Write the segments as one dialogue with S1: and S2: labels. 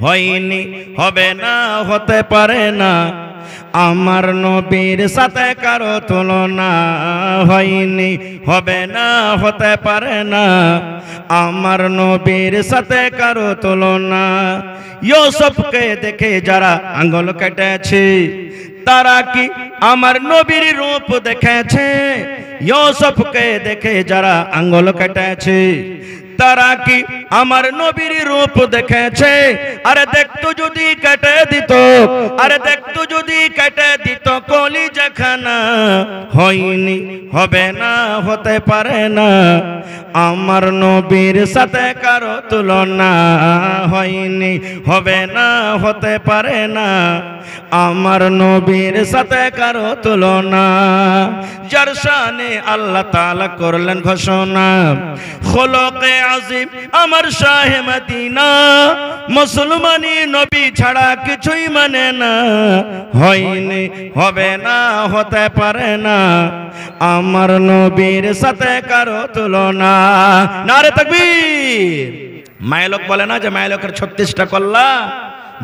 S1: হয়নি, হবে না, হতে পারে না আমার নবীর সাথে কারো তুলনা। হয়নি, হবে না, হতে পারে না আমার নবীর সাথে কারো তুলনা। ইউসুফকে দেখে যারা আঙ্গুল কেটেছে তারা কি আমার নবীর রূপ দেখেছে? ইউসুফকে দেখে যারা আঙ্গুল কেটেছে তারা কি আমার নবীর রূপ দেখেছে? আরে দেখতো যদি কেটে দিত, আরে দেখতো যদি কেটে দিত কলিজাখানা। হয়নি, হবে না, হতে পারে না আমার নবীর সাথে কারো তুলনা। হয়নি, হবে না, হতে পারে না আমার নবীর সাথে কারো তুলনা। যার শানে আল্লাহ তাআলা করলেন ঘোষণা, খোলকে আজিম আমার শাহে মদিনা, মুসলমানি নবী ছাড়া কিছুই মানে না। হয়নি, হবে না, হতে পারে না আমার নবীর সাথে কারো তুলনা। নারে তাকবীর। মায়ালোক বলে না যে মায়ালোকের 36টা কল্লা।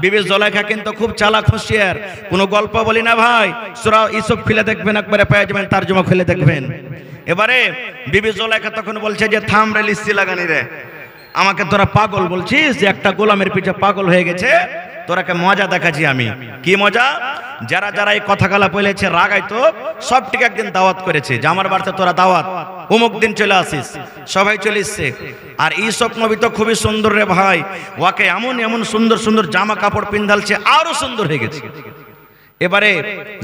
S1: বিবি জুলাইখা কিন্তু খুব চালাক হুঁশিয়ার, কোনো গল্প বলি না ভাই। সূরা ইউসুফ খুলে দেখবেন, একবারে পেয়ে যাবেন, তরজমা খুলে দেখবেন। এবারে বিবি জুলাইখা তখন বলছে যে থাম রে লিস্সি লাগানি রে, আমাকে তোরা পাগল বলছিস যে একটা গোলামের পিছে পাগল হয়ে গেছে, তোরাকে মজা দেখাচ্ছি আমি। কি মজা? যারা যারা এই কথাগুলা বলেছে রাগাইতো সবটিকে একদিন দাওয়াত করেছে যে আমার বাড়িতে তোরা দাওয়াত, অমুক দিন চলে আসিস। সবাই চলে এসছে। আর ইউসুফ নবী তো খুবই সুন্দর রে ভাই, ওকে এমন এমন সুন্দর সুন্দর জামা কাপড় পিন্ধালছে, আরো সুন্দর হয়ে গেছে। এবারে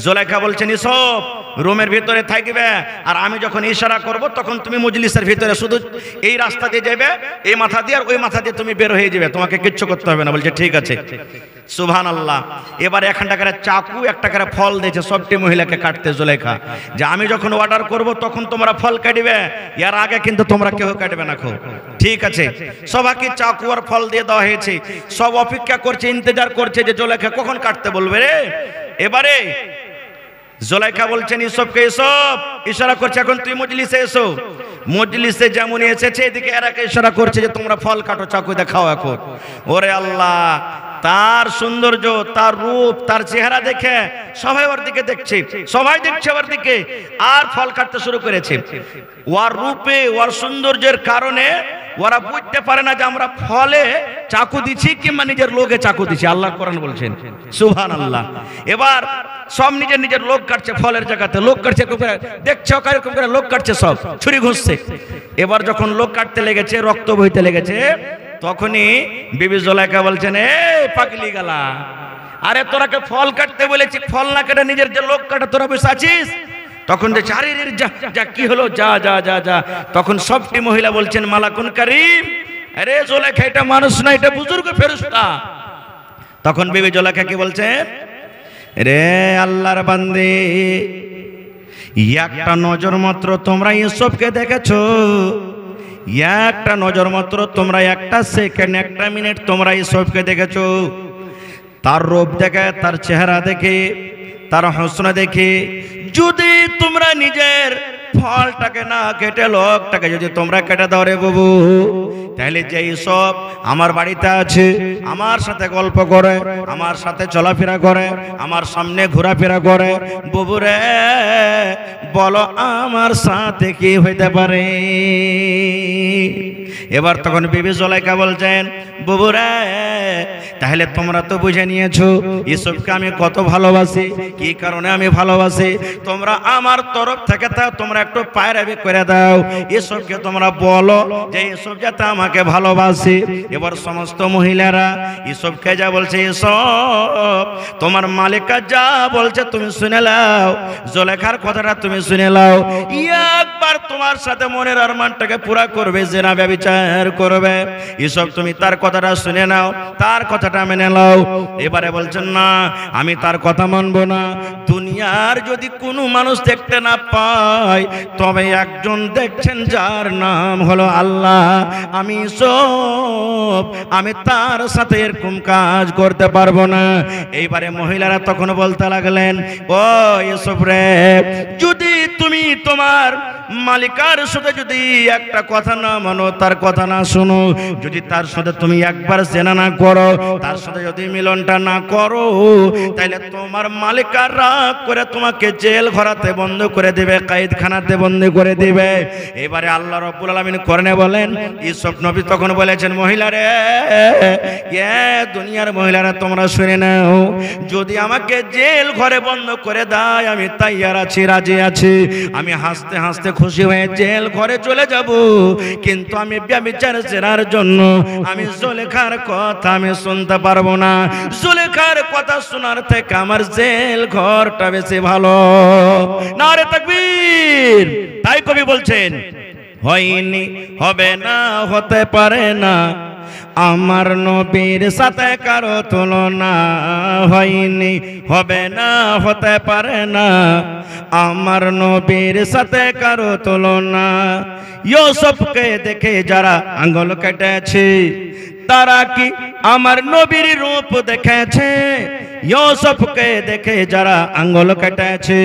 S1: জুলাইখা বলছেন ইউসুফ রুমের ভিতরে থাকবে, আর আমি যখন ইশারা করব তখন তুমি মজলিসের ভিতরে শুধু এই রাস্তা দিয়ে যাবে, এই মাথা দিয়ে আর ওই মাথা দিয়ে তুমি বের হয়ে যাবে, তোমাকে কিচ্ছু করতে হবে না। বলছে ঠিক আছে। সুবহানাল্লাহ। এবারে একটা করে চাকু একটা করে ফল দিয়েছে সবটি মহিলাকে কাটতে জুলাইখা, যে আমি যখন অর্ডার করব তখন তোমরা ফল কাটবে, এর আগে কিন্তু তোমরা কেউ কাটবে না। খো ঠিক আছে। সবাইকে চাকু আর ফল দিয়ে দেওয়া হয়েছে, সব অপেক্ষা করছে, ইন্তজার করছে যে জুলাইখা কখন কাটতে বলবে রে। এবারে জুলাইখা বলছেন ইউসুফকে, ইউসুফ ইশারা করছে এখন তুই মজলিসে এসো। মজলিসে যেমন এসেছে এদিকে এরাকে ইশারা করছে যে তোমরা ফল কাটো, চাকু দেখাও এখন। ওরে আল্লাহ, তার সৌন্দর্য, তার রূপ, তার চেহারা দেখে সবাই ওর দিকে দেখছে, সবাই দেখছে ওর দিকে, আর ফল কাটতে শুরু করেছে। ওর রূপে, ওর সৌন্দর্যের কারণে ওরা বুঝতে পারে না যে আমরা ফলে চাকু দিচ্ছি কিংবা নিজের লোকে চাকু দিচ্ছি। আল্লাহ কোরআন বলছেন সুবহানাল্লাহ। এবার সব নিজের নিজের লোক কাটছে, ফলের জায়গাতে লোক কাটছে, দেখছে এরকম করে লোক কাটছে, সব ছুরি ঘুষছে। এবার যখন লোক কাটতে লেগেছে, রক্ত বইতে লেগেছে, তখনই বিবি জুলাইখা বলছেন এ পাগলি গালা, আরে তোরাকে ফল কাটতে বলেছি, ফল না কেটে নিজের যে লোক কাটে তোরা বসে আছিস। তখন যে চারির যা কি হলো, যা যা যা যা। তখন সবটি মহিলা বলছেন মালাকুন কারীম, আরে জুলাইখা এটা মানুষ না, এটা বুজুর্গ ফেরেশতা। তখন বিবি জুলাইখা কি বলছেন, রে আল্লাহর বান্দে, একটা নজর মাত্র তোমরা ইউসুফকে দেখেছো, একটা নজর মাত্র তোমরা, একটা সেকেন্ড, একটা মিনিট তোমরা ইউসুফকে দেখেছো। তার রূপ দেখে, তার চেহারা দেখে, তার হোসনা দেখে যদি তোমরা নিজের ফলটাকে না কেটে লোকটাকে যদি তোমরা কেটে দাও রে বাবু, তাহলে যে সব আমার বাড়িতে আছে, আমার সাথে গল্প করে, আমার সাথে চলাফেরা করে, আমার সামনে ঘোরাফেরা করে, বাবু রে বলো আমার সাথে কি হইতে পারে। এবার তখন বিবি জুলাইখা বলছেন বাবু রে, তাহলে তোমরা তো বুঝে নিয়েছো ইউসুফকে আমি কত ভালোবাসি, কি কারণে আমি ভালোবাসি। তোমরা আমার তরফ থেকে তা তোমরা একটু পায়রাবি করে দাও, ইউসুফকে তোমরা বলো যে ইউসুফ যাতে আমাকে ভালোবাসে। এবার সমস্ত মহিলারা ইউসুফকে যা বলছে, ইউসুফ তোমার মালিকা যা বলছে তুমি শুনে নাও, জুলাইখার কথাটা তুমি শুনে নাও, একবার তোমার সাথে মনের আরমানটাকে পুরা করবে, জেনা ব্যভিচার করবে। ইউসুফ তুমি তার কথাটা শুনে নাও, তার কথাটা মেনে নাও। এবারে বলছেন না আমি তার কথা মানবো না, দুনিয়ার যদি কোনো মানুষ দেখতে না পায় তবে একজন দেখছেন যার নাম হলো আল্লাহ। আমি সব আমি তার সাথে এরকম কাজ করতে পারবো না। এইবারে মহিলারা তখন বলতে লাগলেন, ও ইউসুফ রে, যদি তুমি তোমার মালিকার সাথে যদি একটা কথা না মানো, তার কথা না শোনো, যদি তার সাথে তুমি একবার জেনা না করো, তার সাথে যদি মিলনটা না করো তাহলে তোমার মালিক আর রাগ করে তোমাকে জেল ঘরাতে বন্ধ করে দিবে, কায়েদখানাতে বন্ধ করে দিবে। এবারে আল্লাহ রাব্বুল আলামিন কোরআনে বলেন, ইউসুফ নবী তখন বলেছেন, মহিলারে, দুনিয়ার মহিলারা তোমরা শুনে নাও, যদি আমাকে জেল ঘরে বন্ধ করে দেয় আমি তাইয়ার আছি, রাজি আছি, আমি হাসতে হাসতে খুশি হয়ে জেল ঘরে চলে যাব, কিন্তু আমি ব্যভিচার জেনার জন্য আমি জুলেখার কথা আমি শুনতে পারবো না। জুলেখার কথা শোনার থেকে আমার জেল ঘরটা বেশি ভালো। নারে তাকবীর। তাই কবি বলছেন, হয়নি, হবে না, হতে পারে না, আমার নবীর সাথে কারো তুলনা। হয়নি, হবে না, হতে পারে না, আমার নবীর সাথে কারো তুলনা। ইউসুফকে দেখে যারা আঙ্গুল কেটেছে তারা কি আমার নবীর রূপ দেখেছে? ইউসুফকে দেখে যারা আঙ্গুল কেটেছে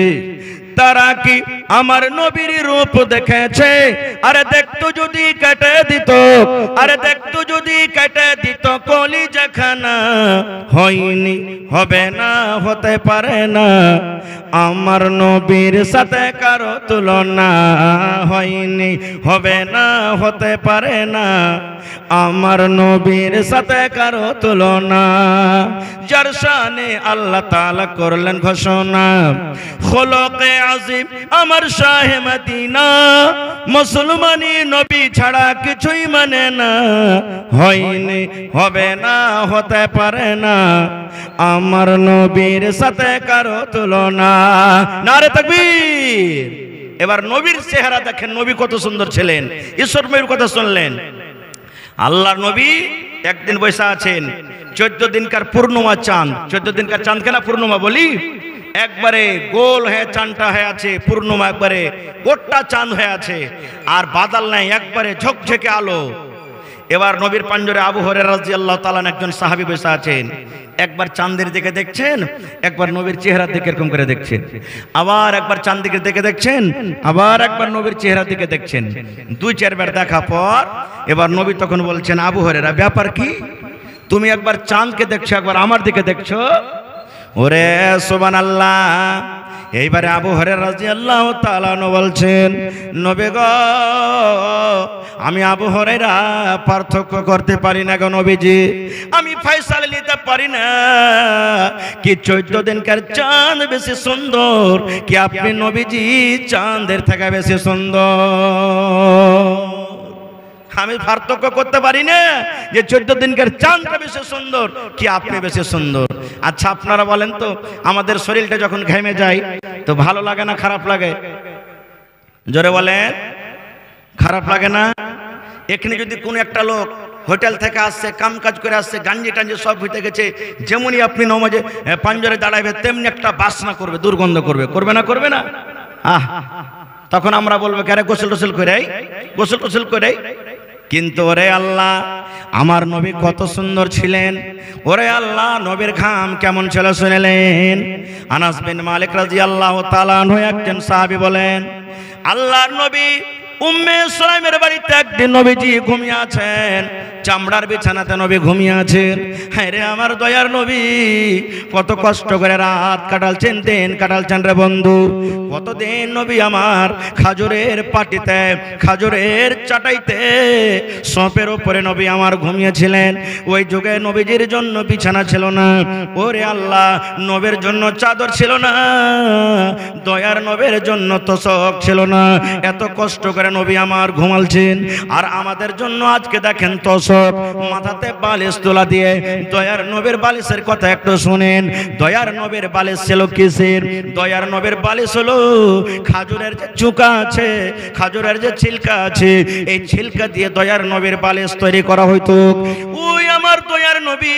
S1: তারা কি আমার নবীর রূপ দেখেছে? আরে দেখতো যদি কেটে দিত, আরে দেখতো যদি কেটে দিত কলিজাখানা। হয়নি, হবে না, হতে পারে না, আমার নবীর সাথে কারো তুলনা। হয়নি, হবে না, হতে পারে না, আমার নবীর সাথে কারো তুলনা। যার শানে আল্লাহ তাআলা করলেন ঘোষণা, খোলকে আজিম আমার শাহে মদিনা, মুসলমানি নবী ছাড়া কিছুই মানে না। হয়নি, হবে না, হতে পারে না, আমার নবীর সাথে কারো তুলনা। নারে তাকবীর। এবার নবীর চেহারা দেখেন, নবী কত সুন্দর ছিলেন। ঈশ্বর নবীর কথা শুনলেন, আল্লাহর নবী একদিন বসে আছেন, 14 দিনকার পূর্ণিমা চাঁদ। 14 দিনকার চাঁদ কেনা পূর্ণিমা বলি, একবারে গোল হয়ে চাঁদটা হয়ে আছে, পূর্ণিমা একবারে গোটা চাঁদ হয়ে আছে, আর বাদল নাই, একবারে ঝকঝকে আলো। এবার নবীর পাঞ্জরে আবু হুরায়রা রাদিয়াল্লাহু তাআলা একজন সাহাবী বসে আছেন, একবার চাঁদের দিকে দেখছেন, একবার নবীর চেহারার দিকে এরকম করে দেখছেন, আবার একবার চাঁদের দিকে দেখছেন, আবার একবার নবীর চেহারার দিকে দেখছেন। 2-4 বার দেখা পর এবার নবী তখন বলছেন, আবু হুরায়রা ব্যাপার কি, তুমি একবার চাঁদকে দেখছো, একবার আমার দিকে দেখছো? ওরে সুবহানাল্লাহ। এইবারে আবু হুরায়রা রাদিয়াল্লাহু তাআলা বলছেন, নবী গো, আমি আবু হুরায়রা পার্থক্য করতে পারি না গো নবীজি, আমি ফয়সালা নিতে পারি না কি 14 দিনকার চাঁদ বেশি সুন্দর, কি আপনি নবীজি চাঁদের থেকে বেশি সুন্দর। আমি পার্থক্য করতে পারি না যে 14 দিনকার চাঁদটা বেশি সুন্দর কি আপনি বেশি সুন্দর। আচ্ছা আপনারা বলেন তো, আমাদের শরীরটা যখন ঘেমে যায় তো ভালো লাগে না খারাপ লাগে? জোরে বলেন, খারাপ লাগে না? এখানে যদি কোনো একটা লোক হোটেল থেকে আসছে, কাম কাজ করে আসছে, গাঞ্জি টাঞ্জি সব হইতে গেছে, যেমনই আপনি নমাজে পাঞ্জরে দাঁড়াবে তেমনি একটা বাসনা করবে, দুর্গন্ধ করবে, করবে না? করবে না? তখন আমরা বলবো কারে গোসল টোসল করে, গোসল টোসল করে। কিন্তু ওরে আল্লাহ, আমার নবী কত সুন্দর ছিলেন, ওরে আল্লাহ নবীর ঘাম কেমন ছিল শুনলেন। আনাস বিন মালিক রাদিয়াল্লাহু তাআলা আনহু একজন সাহাবী বলেন, আল্লাহর নবী উম্মে সুলাইমের বাড়িতে একদিন নবীজি ঘুমিয়ে আছেন, চামড়ার বিছানাতে নবী ঘুমিয়ে আছেন। হ্যাঁ রে আমার দয়ার নবী কত কষ্ট করে রাত কাটালছেন, দিন কাটালছেন রে বন্ধু। কতদিন নবী আমার খাজুরের পাটিতে, খাজুরের চাটাইতে, সপের উপরে নবী আমার ঘুমিয়েছিলেন। ওই যুগে নবীজির জন্য বিছানা ছিল না, ওরে আল্লাহ নবীর জন্য চাদর ছিল না, দয়ার নবীর জন্য তোশক ছিল না। এত কষ্ট করে নবী আমার ঘুমালছেন, আর আমাদের জন্য আজকে দেখেন তোশক, মাথাতে বালিশ তোলা দিয়ে। দয়ার নবীর বালিশের কথা একটু শুনেন। দয়ার নবীর বালিশ ছিল কিসের? দয়ার নবীর বালিশ হলো খাজুরের যে চুকা আছে, খাজুরের যে ছিলকা আছে, এই ছিলকা দিয়ে দয়ার নবীর বালিশ তৈরি করা হইতো। ওই আমার দয়ার নবী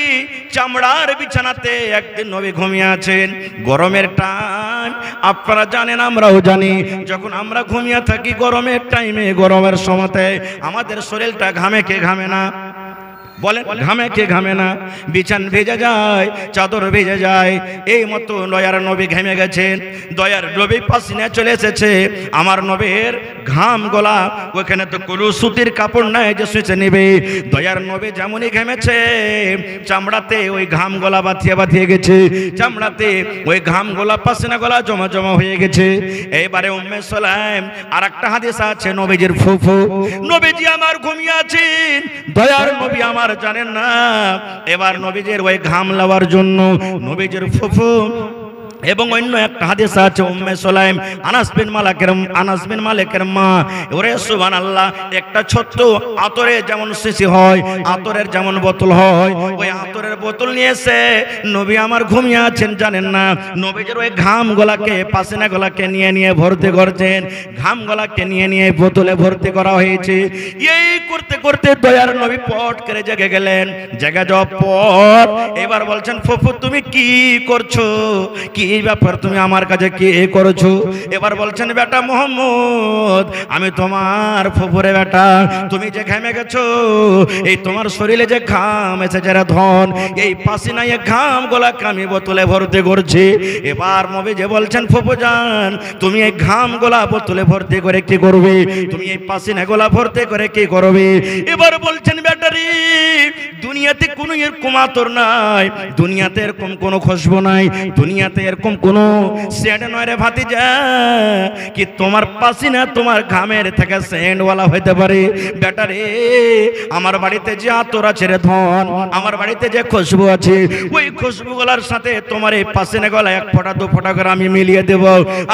S1: চামড়ার বিছানাতে একদিন নবী ঘুমিয়ে আছেন। গরমের টাইম আপনারা জানেন, আমরাও জানি, যখন আমরা ঘুমিয়ে থাকি গরমের টাইমে, গরমের সময়তে আমাদের শরীরটা ঘামে কে ঘামে না? বলেন ঘামে কে ঘামে না? বিছান ভেজে যায়, চাদর ভেজে যায়, এই মতো দয়ার নবী ঘেমে গেছেন। দয়ার নবী পাসিনা চলে এসেছে। আমার নবীর ঘাম গলা, ওখানে তো কোনো সুতির কাপড় নাই যে সুচে নেবে। দয়ার নবী যেমনই ঘেমেছে, চামড়াতে ওই ঘাম গলা বাঁধিয়ে বাঁধিয়ে গেছে, চামড়াতে ওই ঘাম গলা পাসিনা গলা জমা জমা হয়ে গেছে। এইবারে উম্মে সুলাইম, আর একটা হাদিস আছে নবীজির ফুফু, নবীজি আমার ঘুমিয়ে আছেন, দয়ার নবী আমার জানেন না। এবার নবীজির ওই ঘাম লাওয়ার জন্য নবীজির ফুফু এবং অন্য একটা হাদিস আছে উম্মে সুলাইম আনাস বিন মালিকের মা, ওরে সুবহানাল্লাহ, একটা ছোট্ট আতরে যেমন শিশি হয়, আতরের যেমন বোতল হয়, ওই আতরের বোতল নিয়েছে। নবী আমার ঘুমিয়ে আছেন জানেন না। নবীজির ওই ঘাম গলাকে, পাসিনা গলাকে নিয়ে নিয়ে ভর্তি করছেন, ঘাম গলাকে নিয়ে নিয়ে বোতলে ভর্তি করা হয়েছে। এই করতে করতে দয়ার নবী পট করে জেগে গেলেন। জেগে যাওয়ার পর এবার বলছেন, ফুফু তুমি কি করছো? কি ব্যাপার, তুমি আমার কাছে কি করেছো? এবার বলছেন, বেটা মোহাম্মদ, আমি তোমার ফুফুরে বেটা, তুমি যে ঘেমে গেছো, এই তোমার শরীরে যে ঘাম এসেছে রে ধন, এই পাসিনা এই ঘাম গোলাকে আমি বোতলে ভর্তি করছি। এবার নবীজি বলছেন, ফুফু জান, তুমি এই ঘাম গোলা বোতলে ভর্তি করে কি করবে? তুমি এই পাসিনা গোলা ভর্তি করে কি করবে? এবার বলছেন, ব্যাটারি দুনিয়াতে কোনো এরকম আতর নাই, দুনিয়াতে এরকম কোনো খুশবু নাই, দুনিয়াতে এরকম কোনো সেন্ট নয় রে ভাতিজা কি তোমার পাসিনা তোমার ঘামের থেকে সেন্টওয়ালা হইতে পারে। ব্যাটারে আমার বাড়িতে যে আতর আছে রে ধন, আমার বাড়িতে যে খুশবু আছে, ওই খুশবুগুলার সাথে তোমার এই পাসিনা গলা এক ফোঁটা দু ফোঁটা করে আমি মিলিয়ে দেব,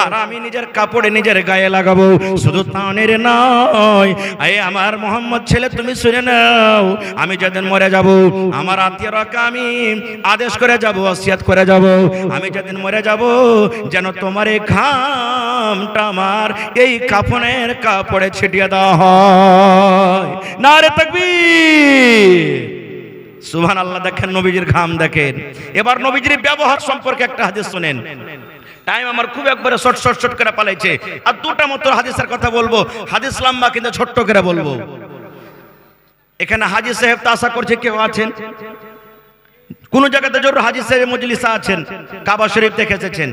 S1: আর আমি নিজের কাপড়ে নিজের গায়ে লাগাবো। শুধু তানের নয়, আমার মোহাম্মদ ছেলে তুমি শুনে নাও, আমি যেদিন মরে যাব, আমার আত্মীয়রাকে আমি আদেশ করে যাব, ওসিয়ত করে যাব, আমি যেদিন মরে যাব যেন তোমার এই ঘামটা আমার এই কাফনের কাপড়ে ছিটিয়ে দেওয়া হয়। নারে তাকবীর, সুবহানাল্লাহ। দেখেন নবীজির ঘাম দেখেন। এবার নবীজির ব্যবহার সম্পর্কে একটা হাদিস শুনেন। টাইম আমার খুব একবারে শর্ট করে পালাইছে, আর দুটা মতো হাদিসের কথা বলবো। হাদিস লম্বা কিন্তু ছোট্ট করে বলবো। এখানে হাজী সাহেব তো আশা করছে কেউ আছেন, কোন জায়গাতে জরুর হাজী সাহেব মজলিসে আছেন, কাবা শরীফ দেখে এসেছেন।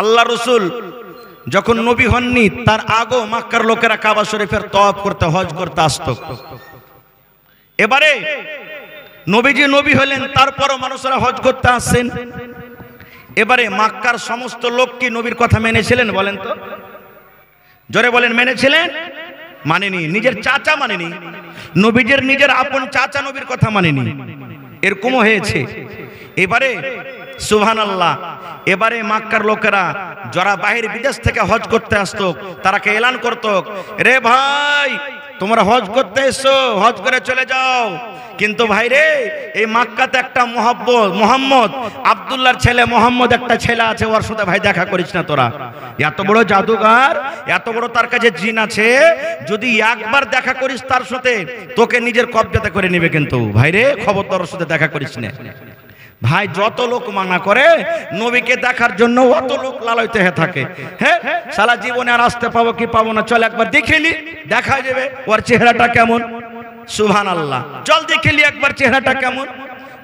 S1: আল্লাহ রসুল যখন নবী হননি তার আগেও মক্কার লোকেরা কাবা শরীফের তওয়াফ করতে, হজ করতে আসতো। এবারে নবীজি নবী হলেন, তারপরও মানুষরা হজ করতে আসছেন। এবারে মক্কার সমস্ত লোক কি নবীর কথা মেনেছিলেন বলেন তো? জোরে বলেন, মেনেছিলেন? মানেনি। নিজের চাচা মানেনি, নবীজির নিজের আপন চাচা নবীর কথা মানেনি, এরকমও হয়েছে। এবারে সুবহানাল্লাহ, এবারে মক্কার লোকেরা যারা বাহির বিদেশ থেকে হজ করতে আসতো তারাকে এলান করতো, রে ভাই তোমরা হজ করতে এসো, হজ করে চলে যাও, কিন্তু ভাই রে এই মক্কাতে একটা মোহাম্মদ আব্দুল্লাহর ছেলে মোহাম্মদ একটা ছেলে আছে, ওর সাথে ভাই দেখা করিস না তোরা। এত বড় জাদুঘর, এত বড় তার কাছে জিন আছে, যদি একবার দেখা করিস তার সাথে তোকে নিজের কবজাতে করে নেবে, কিন্তু ভাই রে খবরদার ওর সাথে দেখা করিস না। ভাই যত লোক মানা করে নবীকে দেখার জন্য অত লোক লালাইতে হয়ে থাকে। হ্যাঁ, সারা জীবনে আর আসতে পাবো কি পাবো না, চল একবার দেখিলি, দেখা যাবে ওর চেহারাটা কেমন। সুবহানাল্লাহ, চল দেখিলি একবার চেহারাটা কেমন।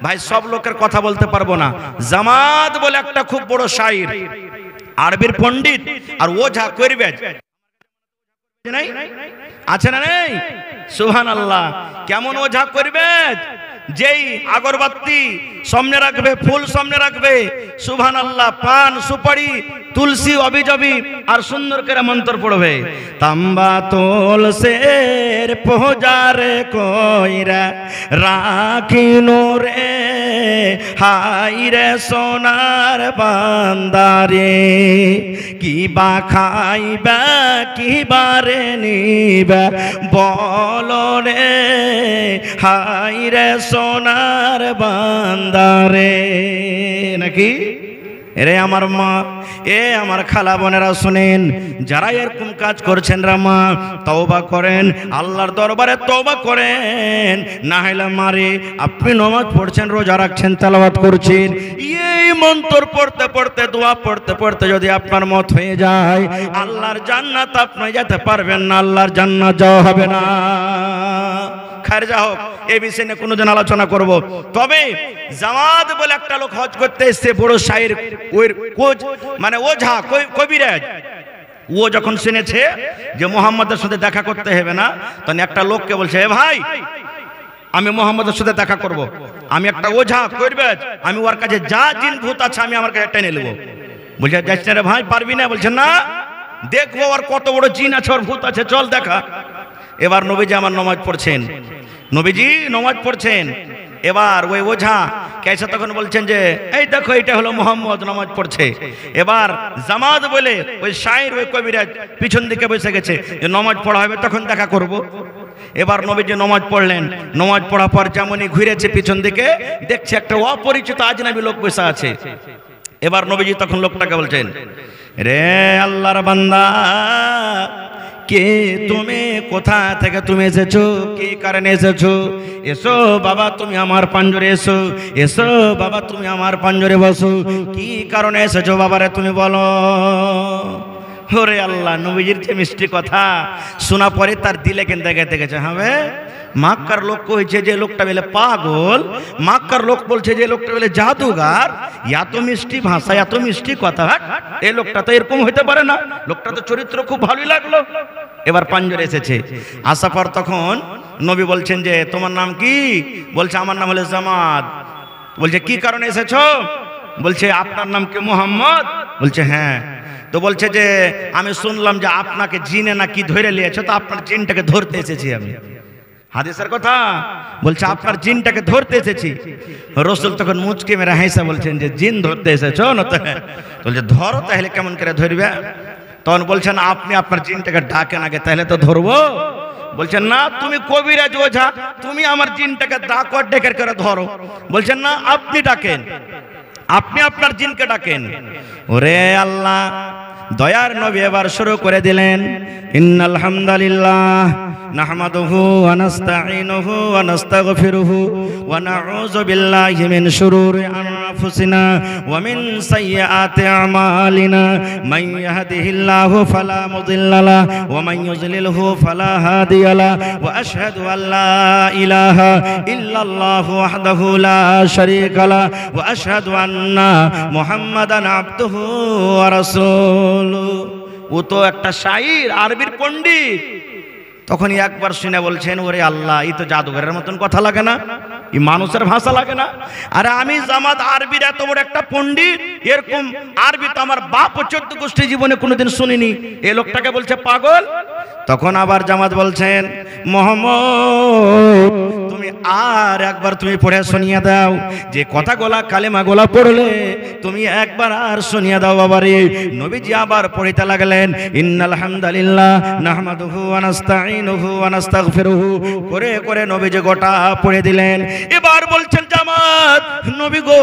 S1: ভাই সব লোকের কথা বলতে পারবো না। জামাত বলে একটা খুব বড় শায়র, আরবির পণ্ডিত, আর ওঝা করবে আছে না নেই? সুবহানাল্লাহ, কেমন ওঝা করবে? যেই আগরবাতি সামনে রাখবে, ফুল সামনে রাখবে, সুবহানাল্লাহ, পান সুপারি তুলসী অবিজবি আর সুন্দর করে মন্ত্র পড়বে, তাম্বা তুলসের পূজারে কইরা রাখিনো রে, হাই রে সোনার বান্দারে, কি বা খাইবা কি বারে নিবা বলো রে, হাই রে সোনার বান্দারে। নাকি এরে আমার মা, এ আমার খালা বোনেরা শুনেন, যারা এরকম কাজ করছেন রা মা, তওবা করেন, আল্লাহর দরবারে তওবা করেন। না হলে মারে আপনি নামাজ পড়ছেন, রোজা রাখছেন, তেলাওয়াত করছেন, এই মন্ত্র পড়তে পড়তে, দোয়া পড়তে পড়তে যদি আপনার মত হয়ে যায়, আল্লাহর জান্নাত আপনি যেতে পারবেন না, আল্লাহর জান্নাত যাওয়া হবে না। খারজা হোক, এই বিষয়ে নিয়ে কোনোদিন আলোচনা করব। তবে জামাত বলে একটা লোক হজ করতে এসছে, বড় শায়ের, ওই কোচ মানে ওঝা কবিরাজ, ও যখন শুনেছে যে মুহাম্মদের সাথে দেখা করতে হবে না, তখন একটা লোককে বলছে, এ ভাই আমি মুহাম্মদের সাথে দেখা করব, আমি একটা ওঝা কবিরাজ, আমি ওর কাছে যা জিন ভূত আছে আমি আমার কাছে টেনে নেব। বলছে যাচ্ছি না রে ভাই, পারবি না? বলছে না, দেখবো আর কত বড় জিন আছে, ওর ভূত আছে, চল দেখা। এবার নবীজি আমার নামাজ পড়ছেন, নবীজি নামাজ পড়ছেন, এবার ওই ওঝা কেসে তখন বলছেন যে এই দেখো এটা হলো মুহাম্মদ নামাজ পড়ছে। এবার জামাত বলে ওই শায়ের ওই কবিরাজ পিছন দিকে বসে গেছে, যে নামাজ পড়া হবে তখন দেখা করব। এবার নবীজি নামাজ পড়লেন, নামাজ পড়ার পর যেমনই ঘুরেছে পিছন দিকে, দেখছে একটা অপরিচিত আজনবী লোক বসে আছে। এবার নবীজি তখন লোকটাকে বলছেন, রে আল্লাহর বান্দা, কে তুমি, কোথা থেকে তুমি এসেছো, কি কারণে এসেছো? এসো বাবা তুমি আমার পাঞ্জরে এসো, এসো বাবা তুমি আমার পাঞ্জরে বসো, কি কারণে এসেছো বাবারে তুমি বলো। ওরে আল্লাহ, নবীজির যে মিষ্টি কথা শোনা পরে তার দিলে কেন দেখে গেছে, হবে মক্কার লোক কইছে যে লোকটা বলে পাগল, মক্কার লোক বলছে যে লোকটা বলে জাদুগার, এত মিষ্টি ভাষা, এত মিষ্টি কথা, এই লোকটা তো এরকম হইতে পারে না, লোকটা তো চরিত্র খুব ভালোই লাগলো। এবার পাঞ্জরে এসেছে, আসার পর তখন নবী বলছেন যে তোমার নাম কি? বলছে আমার নাম হলো জামাত। বলছে কি কারণে এসেছো? বলছে আপনার নাম কি মুহাম্মদ? বলছে হ্যাঁ। তো বলছে যে আমি শুনলাম যে আপনাকে জিনে না কি ধরে নিয়েছে, তো আপনার জিনটাকে ধরতে এসেছি আমি। হাদিসের কথা বলছে আপনার জিনটাকে ধরতে এসেছি। রাসূল তখন মুচকে মেরে হাসা বলছেন যে জিন ধরতে এসেছো না? তো বলছে ধরো, তাহলে কেমন করে ধরবে? তখন বলছেন আপনি আপনার জিনটাকে ডাকেন আগে, তাহলে তো ধরবো। বলছেন না, তুমি কবিরাজ ওঝা, তুমি আমার জিনটাকে ডাকো, ডেকে করে ধরো। বলছেন না, আপনি ডাকেন, আপনি আপনার জিনকে ডাকেন। ওরে আল্লাহ, দয়ার নবী এবার শুরু করে দিলেন, ইন্নাল হামদালিল্লাহ নাহমাদুহু ওয়া নাস্তাঈনুহু ওয়া নাস্তাগফিরুহু ওয়া নাউযু বিল্লাহি মিন শুরুরি আনফুসিনা ওয়া মিন সাইয়্যাতি আমালিনা মান ইয়াহদিহিল্লাহু ফালা মুদিল্লা লাহু ওয়া মান ইউযলিলহু ফালা হাদিয়া লাহু ওয়া আশহাদু আল লা ইলাহা ইল্লাল্লাহু ওয়াহদাহু লা শারীকা লাহু ওয়া আশহাদু আন্না মুহাম্মাদান আবদুহু ওয়া রাসূলুহু। ও তো একটা শায়র, আরবির পণ্ডিত। তখনই একবার শুনে বলছেন, ওরে আল্লাহ, এই তো জাদুঘরের মতন কথা লাগে না, এই মানুষের ভাষা লাগে না। আরে আমি জামাত আরবির এত বড় একটা পণ্ডিত, এরকম আরবি তো আমার বাপ ও 14 গোষ্ঠী জীবনে কোনোদিন শুনিনি, এই লোকটাকে বলছে পাগল। তখন আবার জামাত বলছেন, মোহাম্মদ তুমি আর একবার তুমি পড়ে শুনিয়ে দাও, যে কথাগুলা কালেমা গোলা পড়লে তুমি একবার আর শুনিয়ে দাও বাবারে। নবীজি আবার পড়িতে লাগলেন, ইন্নাল হামদালিল্লাহ নাহমাদুহু ওয়া নাস্তাঈনুহু ওয়া নাস্তাগফিরুহু, করে করে নবীজি গোটা পড়ে দিলেন। এবার বলছেন জামাত, নবী গো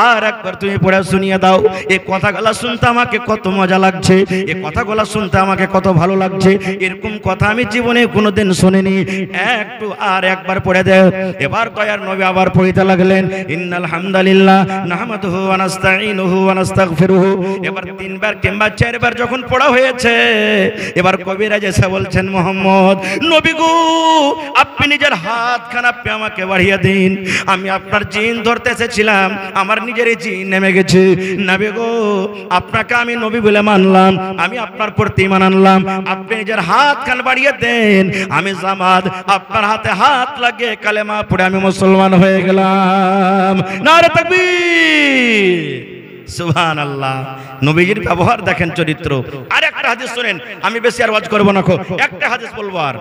S1: আর একবার তুমি পড়ে শুনিয়ে দাও, এই কথাগুলা শুনতে আমাকে কত মজা লাগছে, এই কথাগুলা শুনতে আমাকে কত ভালো লাগছে, এরকম কথা আমি জীবনে কোনোদিন শুনিনি, একটু আর একবার পড়ে দেও। এবার দয়ার নবী আবার পড়িতে লাগলেন, ইন্নাল হামদালিল্লাহ নাহমাদুহু ওয়া নাস্তাঈনুহু ওয়া নাস্তাগফিরুহু। এবার 3 বার কিংবা 4 বার যখন পড়া হয়েছে, এবার কবিরাজ এসে বলছেন, মুহাম্মদ নবী গো আপনি নিজের হাতখানা আপনি আমাকে বাড়িয়ে দিন, আমি আপনার জিন ধরতে এসেছিলাম, আমার নিজের জিন নেমে গেছে। নবী গো আপনাকে আমি নবী বলে মানলাম, আমি আপনার প্রতি ঈমান আনলাম, আপনি নিজের হাতখান বাড়িয়ে দেন, আমি জামাত আপনার হাতে হাত লাগিয়ে কালেমা পড়ে আমি মুসলমান হয়ে গেলাম। নারে তাকবীর, সুবহানাল্লাহ। নবীজির ব্যবহার দেখেন, চরিত্র। আর একটা হাদিস শুনেন, আমি বেশি আর ওয়াজ করব না, একটা হাদিস বলবো। আর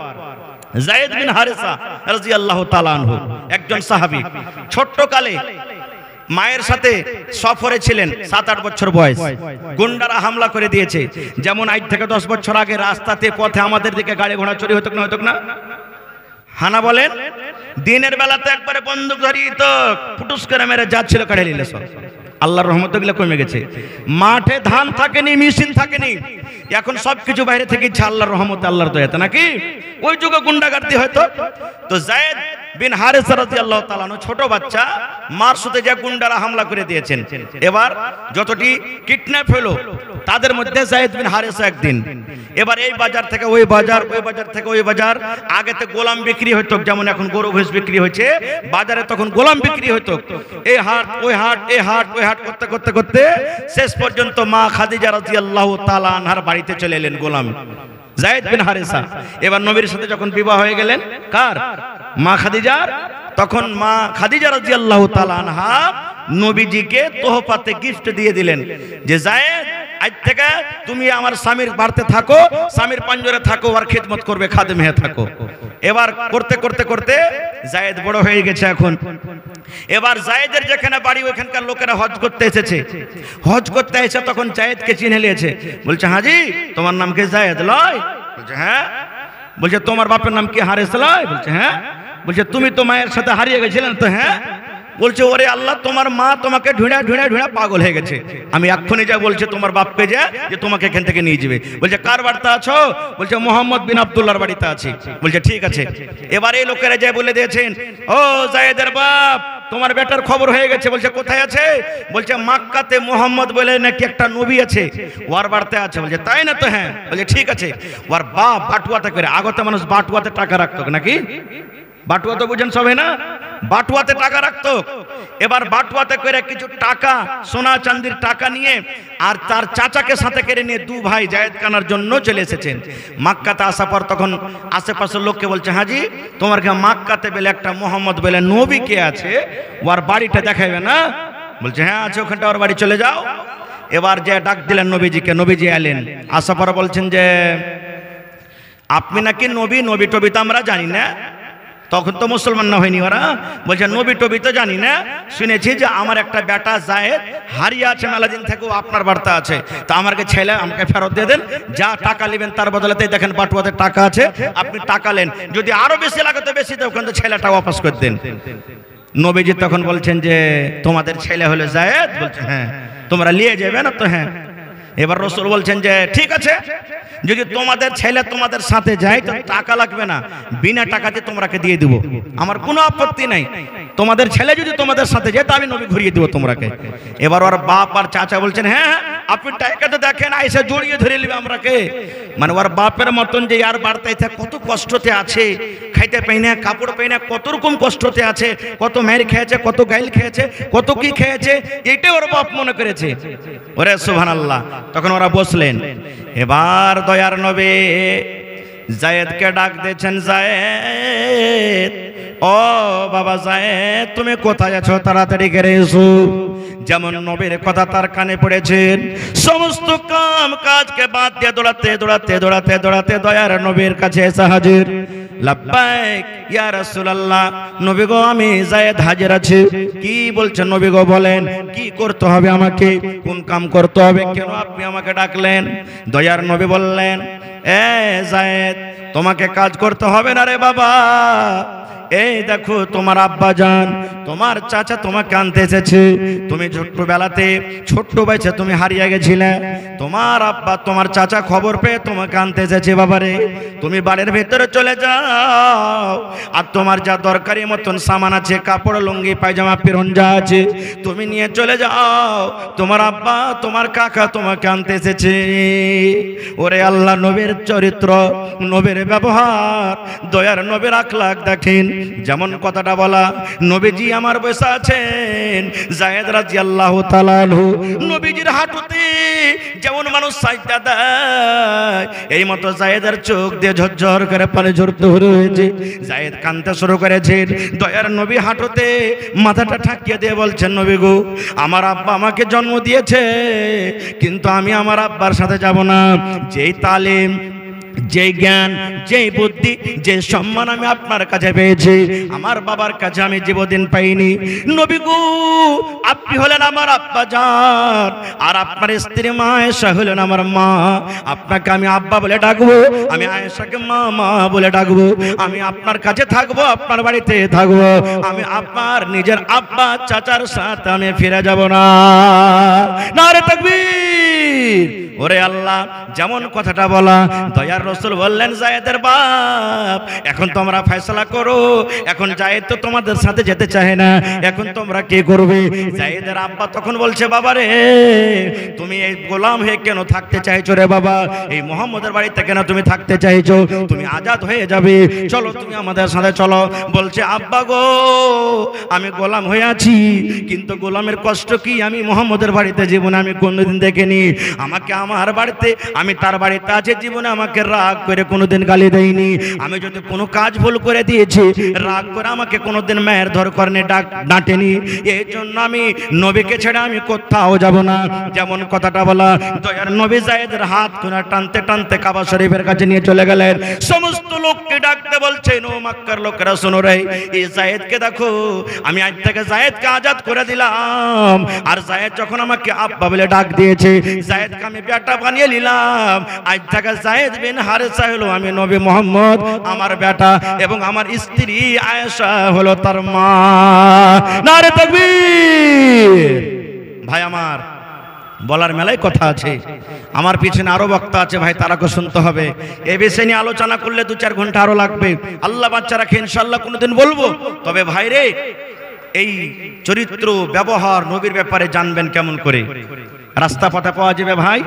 S1: যায়েদ বিন হারিসা রাদিয়াল্লাহু তাআলা আনহু একজন সাহাবী, ছোট্ট কালে মায়ের সাথে সফরে ছিলেন, 7-8 বছর বয়স, গুন্ডারা হামলা করে দিয়েছে। যেমন আজ থেকে 10 বছর আগে রাস্তাতে পথে আমাদের দিকে গাড়ি ঘোড়া চুরি হতো না, হানা বলেন, দিনের বেলাতে একবারে বন্দুক ধরিয়ে তো ফুটুস করে মেরে যাচ্ছিল, কাড়ে নিলে সব। আল্লাহর রহমতে গুলো কমে গেছে, মাঠে ধান থাকেনি, মেশিন থাকেনি, এখন সবকিছু বাইরে থেকে ইচ্ছা, আল্লাহর রহমতে, আল্লাহর দয়াতে নাকি। ওই যুগে গুন্ডাগার্দি হয়তো। তো যায়েদ বিন হারেসা রাদিয়াল্লাহু তাআলা আনহু ছোট বাচ্চা, মার সাথে যে গুন্ডারা হামলা করে দিয়েছেন। এবার যতটি কিডন্যাপ হলো তাদের মধ্যে যায়েদ বিন হারেসা একদিন, এবার এই বাজার থেকে ওই বাজার, ওই বাজার থেকে ওই বাজার, আগেতে গোলাম বিক্রি হতো যেমন এখন গরু ভৈঁস বিক্রি হয়েছে, বাজারে তখন গোলাম বিক্রি হতো। এই হাট ওই হাট, এই হাট ওই হাট করতে করতে করতে শেষ পর্যন্ত মা খাদিজা রাদিয়াল্লাহু তাআলা আনহার বাড়িতে চলে এলেন গোলাম যায়েদ বিন হারেসা। এবার নবীর সাথে যখন বিবাহ হয়ে গেলেন কার? মা খাদিজার। তখন মা খাদিজা রাদিয়াল্লাহু তাআলা আনহা নবীজিকে তোহফাতে গিফট দিয়ে দিলেন যে যায়েদ আজ থেকে তুমি আমার স্বামীর বাড়িতে থাকো, স্বামীর পাঞ্জরে থাকো, আর খিদমত করবে, খাদেম হয়ে থাকো। এবার করতে করতে করতে যায়েদ বড় হয়ে গেছে এখন। এবার যায়েদের যেখানে বাড়ি ওখানকার লোকেরা হজ করতে এসেছে, হজ করতে এসে তখন যায়েদকে চিনে নিয়েছে। বলছে হাজি তোমার নাম কি যায়েদ লয়? বলছে হ্যাঁ। বলছে তোমার বাপের নাম কি হারেস লয়? বলছে হ্যাঁ। বলছে তুমি তো মায়ের সাথে হারিয়ে গেছিলেন? তো হ্যাঁ। বলছে ওরে আল্লাহ, তোমার মা তোমাকে ঢুঁড়া ঢুঁড়া ঢুঁড়া পাগল হয়ে গেছে, আমি এক্ষুনি যা বলছে তোমার বাপকে যে তোমাকে এখান থেকে নিয়ে যাবে। বলছে কার বাড়িতে আছো? বলছে মোহাম্মদ বিন আব্দুল্লাহর বাড়িতে আছি। বলছে ঠিক আছে। এবার এই লোকেরা যায় বলে দিয়েছেন, ও যায়েদের বাপ তোমার বেটার খবর হয়ে গেছে। বলছে কোথায় আছে? বলছে মক্কাতে মোহাম্মদ বলে নাকি একটা নবী আছে, ওর বাড়িতে আছে। বলছে তাই না? তো হ্যাঁ। বলছে ঠিক আছে। ওর বাপ বাটুয়াতে করে, আগতে মানুষ বাটুয়াতে টাকা রাখতো নাকি, বাটুয়া তো বুঝেন সবাই না, বাটুয়াতে টাকা রাখতো। এবার বাটুয়াতে করে কিছু টাকা, সোনা চাঁদির টাকা নিয়ে আর তার চাচাকে সাথে করে নিয়ে দু ভাই যায়েদ কানার জন্য চলে এসেছেন। মক্কাতে আসার পর তখন আশেপাশের লোককে বলছে হাজি তোমার কে মক্কাতে বলে একটা মোহাম্মদ বলে নবী কে আছে, ওর বাড়িটা দেখাবে না? বলছে হ্যাঁ আছে, ওখানটা ওর বাড়ি চলে যাও। এবার যে ডাক দিলেন নবীজিকে, নবীজি এলেন। আসার পর বলছেন যে আপনি নাকি নবী, নবী টবি তো আমরা জানি না। তখন তো মুসলমান না হয়নি ওরা। বলছে নবী টবি তো জানি না, শুনেছি যে আমার একটা বেটা যায়েদ হারিয়ে আছে মেলাদিন থেকে, আপনার বার্তা আছে, তা আমাকে ছেলে আমাকে ফেরত দিয়ে দেন, যা টাকা নেবেন তার বদলেতে দেখেন বাটুয়াতে টাকা আছে, আপনি টাকা নেন, যদি আরো বেশি লাগে তো বেশি দেন, ওখান থেকে ছেলেটা ওয়াপাস করে দেন। নবীজি তখন বলছেন যে তোমাদের ছেলে হলো যায়েদ? বলছে হ্যাঁ। তোমরা নিয়ে যাবে না? তো হ্যাঁ। এবার রাসূল বলছেন যে ঠিক আছে, যদি তোমাদের ছেলে তোমাদের সাথে যায় তো টাকা লাগবে না, বিনা টাকাতে তোমরাকে দিয়ে দিব, আমার কোনো আপত্তি নাই। তোমাদের ছেলে যদি তোমাদের সাথে যায় তো আমি নবী ঘুরিয়ে দেবো তোমরাকে। এবার ওর বাপ আর চাচা বলছেন হ্যাঁ আপনি টাকাতে দেখেন, আইসা জড়িয়ে ধরে নিবে আমরাকে। মানে ওর বাপের মতন যে আর বাড়তে কত কষ্টতে আছে, খাইতে পাই না, কাপড় পাই না, কত রকম কষ্টতে আছে, কত মেয়ের খেয়েছে, কত গাইল খেয়েছে, কত কি খেয়েছে, এটাই ওর বাপ মনে করেছে। ওরে সুবহানাল্লাহ। তখন ওরা বসলেন। এবার দয়ার নবী যায়েদকে ডাক দিয়েছেন, যায়েদ ও বাবা যায়েদ তুমি কোথায় আছো, তাড়াতাড়ি করে এসো। যেমন নবীর কথা তার কানে পড়েছেন, সমস্ত কাম কাজকে বাদ দিয়ে দৌড়াতে দৌড়াতে দৌড়াতে দৌড়াতে দয়ার নবীর কাছে এসে হাজির। লাব্বাইক ইয়া রাসূলুল্লাহ, নবী গো আমি যায়েদ হাজির আছি। কি বলছেন নবী গো, বলেন কি করতে হবে আমাকে, কোন কাম করতে হবে, কেন আপনি আমাকে ডাকলেন? দয়ার নবী বললেন এ যায়েদ তোমাকে কাজ করতে হবে না রে বাবা, এই দেখো তোমার আব্বা জান তোমার চাচা তোমাকে আনতে এসেছে, তুমি ছোট্টবেলাতে ছোট্ট বয়সে তুমি হারিয়ে গেছিলে, তোমার আব্বা তোমার চাচা খবর পেয়ে তোমাকে আনতে এসেছে। বাবারে তুমি বাড়ির ভেতরে চলে যাও, আর তোমার যা দরকারি মতন সামান আছে, কাপড় লুঙ্গি পায়জামা পিরন যা আছে তুমি নিয়ে চলে যাও, তোমার আব্বা তোমার কাকা তোমাকে আনতে এসেছে। ওরে আল্লাহ নবীর চরিত্র, নবীর ব্যবহার, দয়ার নবীর আখলাক দেখেন। যেমন কথাটা বলা, নবীজি আমার বসে আছেন, যায়েদ রাদিয়াল্লাহু তাআলা আনহু নবীজির হাঁটুতে যেমন মানুষ সাজদা দেয়, এই মতো যায়েদের চোখ দিয়ে ঝরঝর করে পানি ঝরতে হয়েছে। যায়েদ কাঁদতে শুরু করেছেন। দয়ার নবী হাঁটুতে মাথাটা ঠাকিয়ে দিয়ে বলছেন, নবী গো আমার আব্বা আমাকে জন্ম দিয়েছে, কিন্তু আমি আমার আব্বার সাথে যাব না। যেই তালিম, যে জ্ঞান, যে বুদ্ধি, যে সম্মান আমি আপনার কাছে পেয়েছি, আমার বাবার কাছে আমি জীবদিন পাইনি। নবী গো আপনি হলেন আমার আব্বা জান, আর আপনার স্ত্রী মা আয়েশা হলেন আমার মা। আপনাকে আমি আব্বা বলে ডাকবো, আমি আয়েশাকে মা মা বলে ডাকবো। আমি আপনার কাছে থাকবো, আপনার বাড়িতে থাকবো, আমি আপনার নিজের আব্বা চাচার সাথে আমি ফিরে যাব না। নারে তাকবীর। ওরে আল্লাহ, যেমন কথাটা বলা, দয়ার রাসূল বললেন যায়েদের বাপ, এখন তোমরা ফয়সালা করো। এখন যায়েদ তো তোমাদের সাথে যেতে চায় না, এখন তোমরা কি করবে? যায়েদের আব্বা তখন বলছে, বাবা রে, তুমি এই গোলাম হয়ে কেন থাকতে চাইছো রে বাবা? এই মুহাম্মদের বাড়িতে কেন তুমি থাকতে চাইছো? তুমি আজাদ হয়ে যাবে, চলো তুমি আমাদের সাথে চলো। বলছে, আব্বা গো, আমি গোলাম হয়ে আছি, কিন্তু গোলামের কষ্ট কি আমি মুহাম্মদের বাড়িতে জীবনে আমি কোনোদিন দেখিনি। আমাকে আমার বাড়িতে, আমি তার বাড়িতে আছে, জীবনে আমাকে রাগ করে কোনোদিন গালি দেয়নি। আমি যদি কোনো কাজ ভুল করে দিয়েছি, রাগ করে আমাকে কোনোদিন মায়ের ধর করনে ডাঁটেনি। এই জন্য আমি নবীকে ছেড়ে আমি কোথাও যাব না। যেমন কথাটা বলা, দয়ার নবী যায়েদের হাত কোনা টানতে টানতে কাবা শরীফের কাছে নিয়ে চলে গেলেন। সমস্ত লোককে ডাকতে বলছেন, ও মক্কার লোকেরা শোনো রে, এই যায়েদকে দেখো, আমি আজ থেকে যায়েদকে আজাদ করে দিলাম। আর যায়েদ যখন আমাকে আব্বা বলে ডাক দিয়েছে, যায়েদকে আমি বেটা বানিয়ে নিলাম। আজ থেকে যায়েদ বিন হারেসা হলো আমি নবী মুহাম্মদ আমার বেটা, এবং আমার স্ত্রী আয়েশা হলো তার মা। নারে তাকবীর! ভাই আমার, বলার মেলায় কথা আছে, আমার পিছনে আরো বক্তা আছে ভাই, তারাকে শুনতে হবে। এই বিষয় নিয়ে আলোচনা করলে 2-4 ঘন্টা আরো লাগবে। আল্লাহ বাচ্চা রাখে, ইনশাআল্লাহ কোনোদিন বলবো। তবে ভাই রে, এই চরিত্র ব্যবহার নবীর ব্যাপারে জানবেন কেমন করে? রাস্তা পথে পাওয়া যাবে ভাই,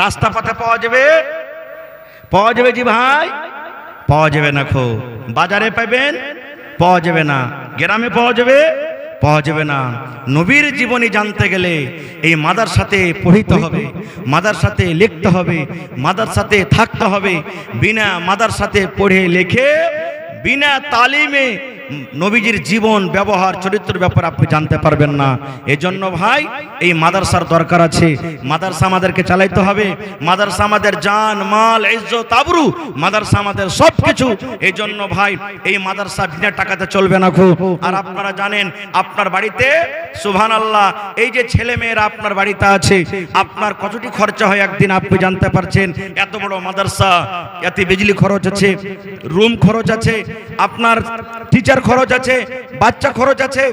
S1: রাস্তা পথে পাওয়া যাবে, পাওয়া যাবে জি ভাই, পাওয়া যাবে না। খো বাজারে পাবেন, পাওয়া যাবে না। গ্রামে পাওয়া যাবে, পাওয়া যাবে না। নবীর জীবনী জানতে গেলে এই মাদ্রাসাতে পড়িতে হবে, মাদ্রাসাতে লিখতে হবে, মাদ্রাসাতে থাকতে হবে। বিনা মাদ্রাসাতে পড়ে লিখে, বিনা তালিমে নবীজির জীবন ব্যবহার চরিত্রের ব্যাপারে আপনি জানতে পারবেন না। এজন্য ভাই এই মাদ্রাসার দরকার আছে। মাদ্রাসা আমাদেরকে চালাইতে হবে। মাদ্রাসা আমাদের জান, মাল, ইজ্জত, আবরু, মাদ্রাসা আমাদের সব কিছু। এজন্য ভাই এই মাদ্রাসা বিনা টাকাতে চলবে না খুব। আর আপনারা জানেন, আপনার বাড়িতে সুবহানাল্লাহ, এই যে ছেলে মেয়েরা আপনার বাড়িতে আছে, আপনার কতটি খরচা হয় একদিন আপনি জানতে পারছেন। এত বড় মাদ্রাসা, এতে বিজলি খরচ আছে, রুম খরচ আছে, আপনার টিচার খরচ আছে, বাচ্চা খরচ আছে,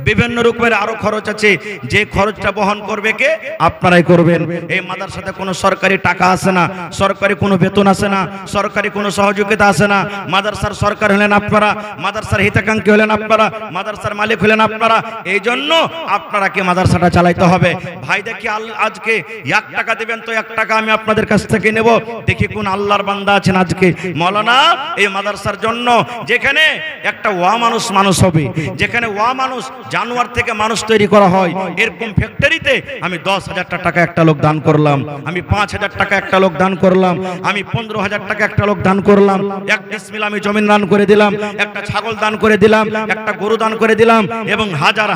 S1: বিভিন্ন রকমের আরো খরচ আছে। যে খরচটা বহন করবে কে? আপনারাই করবেন। এই মাদ্রাসাতে কোনো সরকারি টাকা আসে না, সরকারি কোনো বেতন আসে না, সরকারি কোনো সহযোগিতা আসে না। মাদ্রাসার সরকার হলেন আপনারা, মাদ্রাসার হিতাকাঙ্ক্ষী হলেন আপনারা, মাদ্রাসার মালিক হলেন আপনারা। এই জন্য আপনারাকে মাদ্রাসাটা চালাইতে হবে। ভাই দেখি আজকে 1 টাকা দেবেন তো 1 টাকা আমি আপনাদের কাছ থেকে নেব। দেখি কোন আল্লাহর বান্দা আছেন আজকে, মৌলানা এই মাদ্রাসার জন্য, যেখানে একটা ওয়া মানুষ হবে, যেখানে ওয়া মানুষ জানোয়ার থেকে মানুষ তৈরি করা হয়, এরকম ফ্যাক্টরিতে আমি 10,000 টাকা একটা লোক দান করলাম, আমি 5,000 টাকা একটা লোক দান করলাম, আমি 15,000 টাকা একটা লোক দান করলাম, 1 ডিসমিল আমি জমিন দান করে দিলাম, একটা ছাগল দান করে দিলাম, একটা গরু দান করে দিলাম, এবং হাজার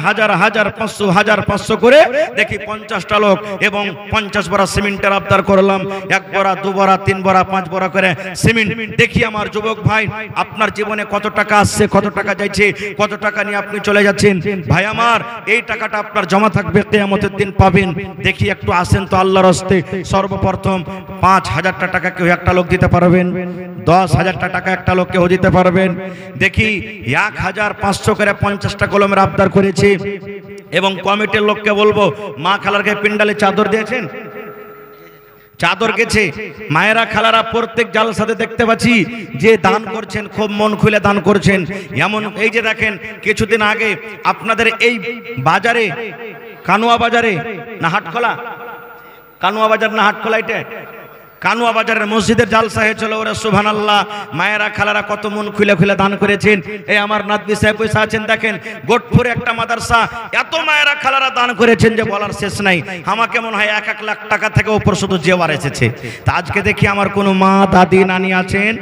S1: 500 করে দেখি 50টা লোক, এবং 50 বড়া সিমেন্টের আবদার করলাম। 1 বড়া, 2 বড়া, 3 বড়া, 5 বড়া করে সিমেন্ট। দেখি আমার যুবক ভাই, আপনার জীবনে কত টাকা আসছে, কত টাকা যাচ্ছে, কত টাকা নিয়ে আপনি চলে যাচ্ছেন। ভাই আমার, এই টাকাটা আপনার জমা থাকবে, কিয়ামতের দিন পাবেন। দেখি একটু আসেন তো আল্লাহর রাস্তে। সর্বপ্রথম 5,000 টাকা কেউ একটা লোক দিতে পারবেন? 10,000 টাকা একটা লোক কেউ দিতে পারবেন? দেখি 1,500 করে 50টা কলমের আবদার করেছি, এবং কমিটির লোককে বলবো, মা খালারকে পিন্ডালে চাদর দিয়েছেন, চাদর গেছে। মায়েরা খালারা প্রত্যেক জালসাতে দেখতে পাচ্ছি যে দান করছেন, খুব মন খুলে দান করছেন। এমন এই যে দেখেন, কিছুদিন আগে আপনাদের এই বাজারে, কানুয়া বাজারে না হাটখোলা, কানুয়া বাজার না হাটখোলা, এটা কানুয়া বাজারের মসজিদের জালসা হয়েছিল। ওরা সুবহানাল্লাহ, মায়েরা খালারা কত মন খুলে খুলে দান করেছেন। এই আমার নাতনি সাহেব পয়সা আছেন, দেখেন গোটপুরে একটা মাদ্রাসা, এত মায়েরা খালারা দান করেছেন যে বলার শেষ নাই। আমাকে মনে হয় 1 লাখ টাকা থেকে উপর শুধু জেওয়ার এসেছে। তা আজকে দেখি আমার কোনো মা, দাদি, নানি আছেন,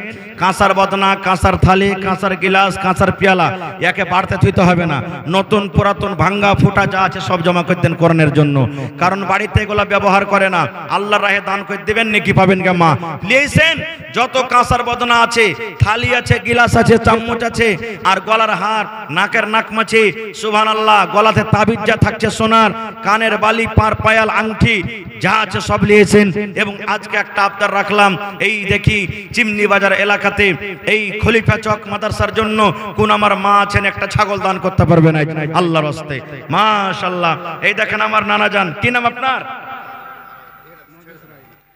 S1: কাঁসার বদনা, কাঁসার থালি, কাঁসার গিলাস, কাঁসার পেয়ালা, একে বাড়তে থুইতে হবে না। নতুন পুরাতন ভাঙ্গা ফুটা যা আছে সব জমা করে দেন করণের জন্য, কারণ বাড়িতে এগুলা ব্যবহার করে না। আল্লাহর রাহে দান করে দিবেন, নেকি পাবেন গে মা। লিয়েছেন যত কাঁসার বদনা আছে, থালি আছে, গিলাস আছে, চামচ আছে, আর গলার হার, নাকের নাকমাছি, সুবহানাল্লাহ, গলাতে তাবিজ যা থাকছে সোনার, কানের বালি, পার পায়াল, আংটি যা আছে সব লিয়েছেন। এবং আজকে একটা আবদার রাখলাম, এই দেখি চিমনি বাজার এলাকাতে এই খলিফা চক মাদ্রাসার জন্য কোন আমার মা আছেন, একটা ছাগল দান করতে পারবে না আল্লাহর রাস্তায়? মাশাআল্লাহ। এই দেখেন আমার নানা জান, কি নাম আপনার?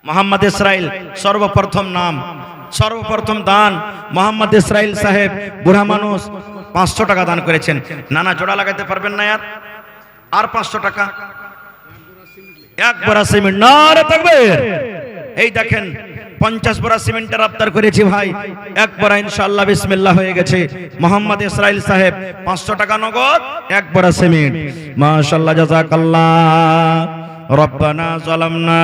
S1: মোহাম্মদ ইসরাইল সর্বপ্রথম নাম, সর্বপ্রথম দান মোহাম্মদ ইসরাইল সাহেব, বুড়া মানুষ, 500 টাকা দান করেছেন। নানা জোড়া লাগাতে পারবেন না আর 500 টাকা এক বড়া সিমেন্ট, নারে তাকবীর। এই দেখেন 50 বড়া সিমেন্টের আবদার করেছি ভাই, এক বড়া ইনশাআল্লাহ বিসমিল্লাহ হয়ে গেছে। মোহাম্মদ ইসরাইল সাহেব 500 টাকা নগদ, এক বড়া সিমেন্ট। মাশাআল্লাহ, জাযাকাল্লাহ। রব্বানা যালামনা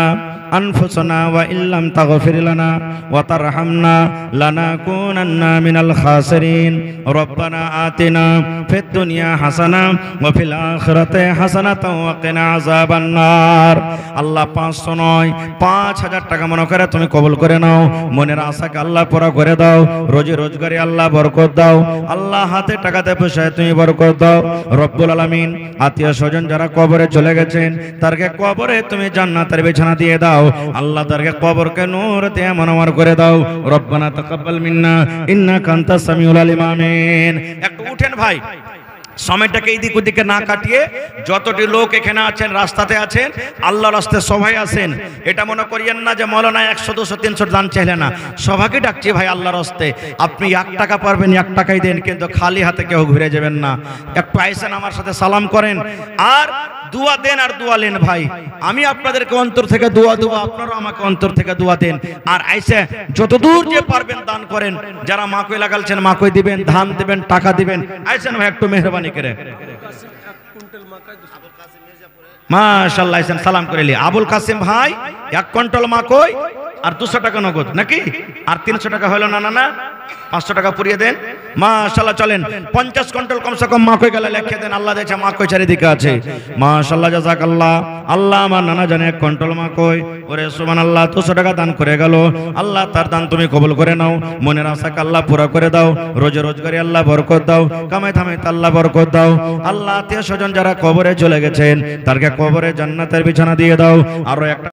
S1: আনফুসানা ওয়া ইল্লাম তাগফির লানা ওয়া তারহামনা লানাকুনান্না মিনাল খাসিরিন। রব্বানা আতিনা ফিদ দুনিয়া হাসানা ওয়া ফিল আখিরাতি হাসানাতাও ওয়া কিনা আযাবান নার। আল্লাহ 500 নয় 5000 টাকা মনে করে তুমি কবুল করে নাও। মনের আশাকে আল্লাহ পুরা করে দাও। রোজি রোজগারে আল্লাহ বরকত দাও। আল্লাহ হাতে টাকাতে পয়সায় তুমি বরকত দাও রব্বুল আলামিন। আত্মীয় স্বজন যারা কবরে চলে গেছেন তারকে কবরে তুমি জান্নাতের বিছানা দিয়ে দাও। আল্লাহ তারকে কবরকে নূর দিয়ে মনোমর করে দাও। রব্বানা তাকাব্বাল মিন্না ইন্নাকা আনতাস সামিউল আলিম। আমিন। একটু উঠেন ভাই, সময়টাকে এইদিক ওদিকে না কাটিয়ে যতটি লোক এখানে আছেন, রাস্তাতে আছেন, আল্লাহর রাস্তায় সবাই আছেন। এটা মনে করিয়েন না যে মৌলানা 100 200 300 দান চাইলে না, সবাইকে ডাকছি ভাই আল্লাহর রাস্তায়। আপনি 1 টাকা পারবেন 1 টাকাই দেন, কিন্তু খালি হাতে কেউ ঘুরে যাবেন না। একটু আইসেন আমার সাথে সালাম করেন আর দোয়া দেন আর দোয়া নেন ভাই। আমি আপনাদেরকে অন্তর থেকে দোয়া দেব, আপনারা আমাকে অন্তর থেকে দোয়া দেন। আর আইসে যতদূর যে পারবেন দান করেন। যারা মাকই লাগালছেন মাকই দিবেন, ধান দিবেন, টাকা দিবেন। আইসেন ভাই একটু মেহরবানি করে। মাশাআল্লাহ, আইসেন সালাম করে লি। আবুল কাসিম ভাই 1 কুইন্টাল মাকই আর 200 টাকা নগদ নাকি, আর 300 টাকা হলো না? না 500 টাকা পুরিয়ে দেন। মাশাআল্লাহ, চলেন 50 কুইন্টাল কমসে কম মাকই গেলে লিখে দেন। আল্লাহ দেখে মাকই চারিদিকে আছে। মাশাআল্লাহ, জাযাকাল্লাহ। আল্লাহ আমার নানা জানে 1 কুইন্টাল মাকই, ওরে সুবহানাল্লাহ, 200 টাকা দান করে গেল। আল্লাহ তার দান তুমি কবুল করে নাও। মনের আশাকে আল্লাহ পুরা করে দাও। রোজে রোজগারে আল্লাহ বরকত দাও। কামাই থামাই আল্লাহ বরকত দাও। আল্লাহ আত্মীয় স্বজন যারা কবরে চলে গেছেন তারকে কবরে জান্নাতের বিছানা দিয়ে দাও। আরো একটা